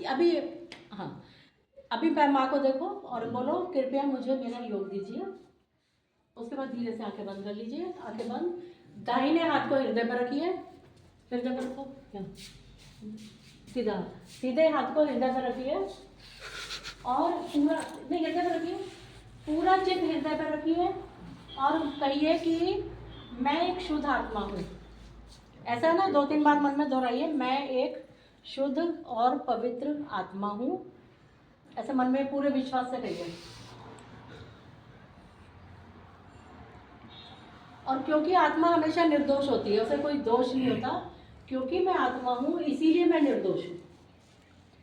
अभी हाँ, अभी माँ को देखो और बोलो कृपया मुझे मेरा योग दीजिए। उसके बाद धीरे से आंखें बंद कर लीजिए, आंखें बंद। दाहिने हाथ को हृदय पर रखिए, हृदय पर रखो, क्या सीधा, सीधे हाथ को हृदय पर रखिए और पूरा नहीं, हृदय पर रखिए, पूरा चित्त हृदय पर रखिए और कहिए कि मैं एक शुद्ध आत्मा हूँ। ऐसा ना 2-3 बार मन में दोहराइए, मैं एक शुद्ध और पवित्र आत्मा हूँ। ऐसे मन में पूरे विश्वास से कहिए। और क्योंकि आत्मा हमेशा निर्दोष होती है, उसे कोई दोष नहीं होता, क्योंकि मैं आत्मा हूँ इसीलिए मैं निर्दोष हूँ।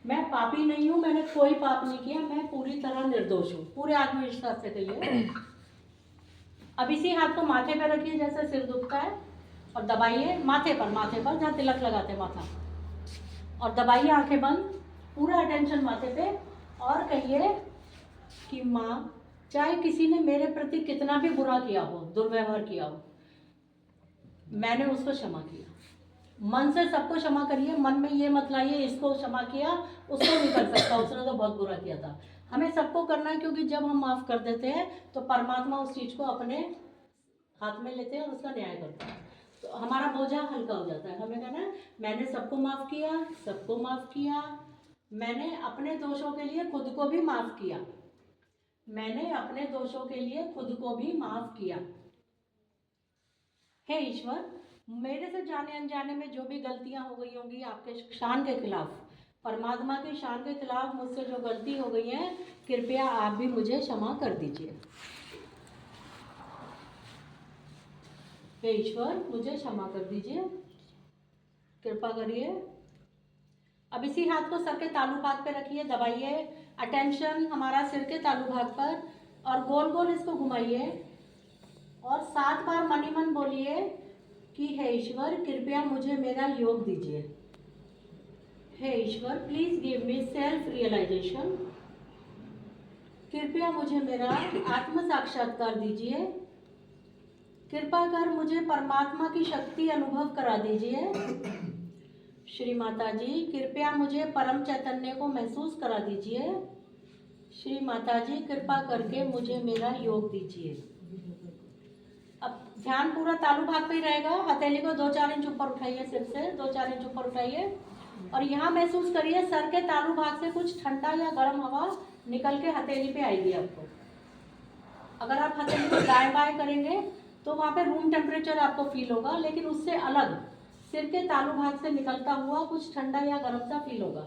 मैं पापी नहीं हूँ, मैंने कोई पाप नहीं किया, मैं पूरी तरह निर्दोष हूँ। पूरे आत्मविश्वास से कहिए। अब इसी हाथ को माथे पर रखिए जैसे सिर दुखता है और दबाइए माथे पर जहाँ तिलक लगाते माथा, और दबाइए आंखें बंद, पूरा अटेंशन माथे पे और कहिए कि माँ, चाहे किसी ने मेरे प्रति कितना भी बुरा किया हो, दुर्व्यवहार किया हो, मैंने उसको क्षमा किया। मन से सबको क्षमा करिए, मन में ये मत लाइए इसको क्षमा किया उसको नहीं कर सकता, उसने तो बहुत बुरा किया था। हमें सबको करना है, क्योंकि जब हम माफ़ कर देते हैं तो परमात्मा उस चीज़ को अपने हाथ में लेते हैं और उसका न्याय करता है, तो हमारा बोझा हल्का हो जाता है। हमें कहना है मैंने सबको माफ़ किया, सबको माफ़ किया, मैंने अपने दोषों के लिए खुद को भी माफ़ किया, मैंने अपने दोषों के लिए खुद को भी माफ़ किया। हे ईश्वर, मेरे से जाने अनजाने में जो भी गलतियां हो गई होंगी आपके शान के खिलाफ, परमात्मा के शान के खिलाफ मुझसे जो गलती हो गई है, कृपया आप भी मुझे क्षमा कर दीजिए। हे ईश्वर, मुझे क्षमा कर दीजिए, कृपा करिए। अब इसी हाथ को सर के तालु भाग पे रखिए, दबाइए, अटेंशन हमारा सिर के तालु भाग पर, और गोल गोल इसको घुमाइए और 7 बार मन ही मन बोलिए कि हे ईश्वर, कृपया मुझे मेरा योग दीजिए। हे ईश्वर, please give me self realisation. कृपया मुझे मेरा आत्म साक्षात्कार दीजिए। कृपा कर मुझे परमात्मा की शक्ति अनुभव करा दीजिए। श्री माता जी, कृपया मुझे परम चैतन्य को महसूस करा दीजिए। श्री माता जी, कृपा करके मुझे मेरा योग दीजिए। अब ध्यान पूरा तालु भाग पे ही रहेगा। हथेली को 2-4 इंच ऊपर उठाइए, सिर से 2-4 इंच ऊपर उठाइए और यहाँ महसूस करिए सर के तालु भाग से कुछ ठंडा या गर्म हवा निकल के हथेली पे आएगी आपको। अगर आप हथेली को दाएं बाएं करेंगे तो वहाँ पे रूम टेम्परेचर आपको फील होगा, लेकिन उससे अलग सिर के तालु भाग से निकलता हुआ कुछ ठंडा या गर्म सा फील होगा।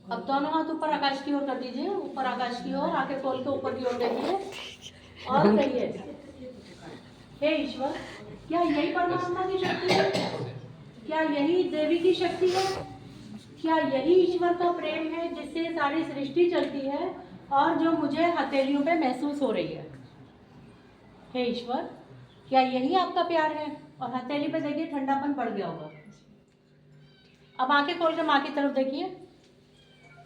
अब दोनों हाथ ऊपर आकाश की ओर कर दीजिए, ऊपर आकाश की ओर, आंखें खोल के ऊपर की ओर देखिए और कहिए, हे ईश्वर, क्या यही परमात्मा की शक्ति है? क्या यही देवी की शक्ति है? क्या यही ईश्वर का प्रेम है जिससे सारी सृष्टि चलती है और जो मुझे हथेलियों पे महसूस हो रही है? हे ईश्वर, क्या यही आपका प्यार है? और हथेली पे देखिए ठंडापन पड़ गया होगा। अब आंखें खोल के माँ की तरफ देखिए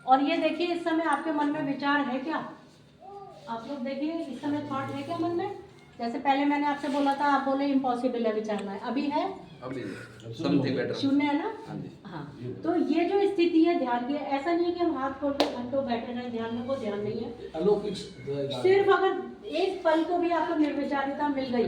और ये देखिए इस समय आपके मन में विचार है क्या? आप लोग देखिए इस समय थॉट है क्या मन में? जैसे पहले मैंने आपसे बोला था, आप बोले इम्पॉसिबल है विचारना है, अभी है? अभी समथिंग बेटर, शून्य है ना? हाँ। तो ये जो स्थिति है ध्यान की, ऐसा नहीं है कि हम हाथ खोल के घंटों बैठे रहे ध्यान में, वो ध्यान नहीं है। सिर्फ अगर एक पल को भी आपको निर्विचारिता मिल गई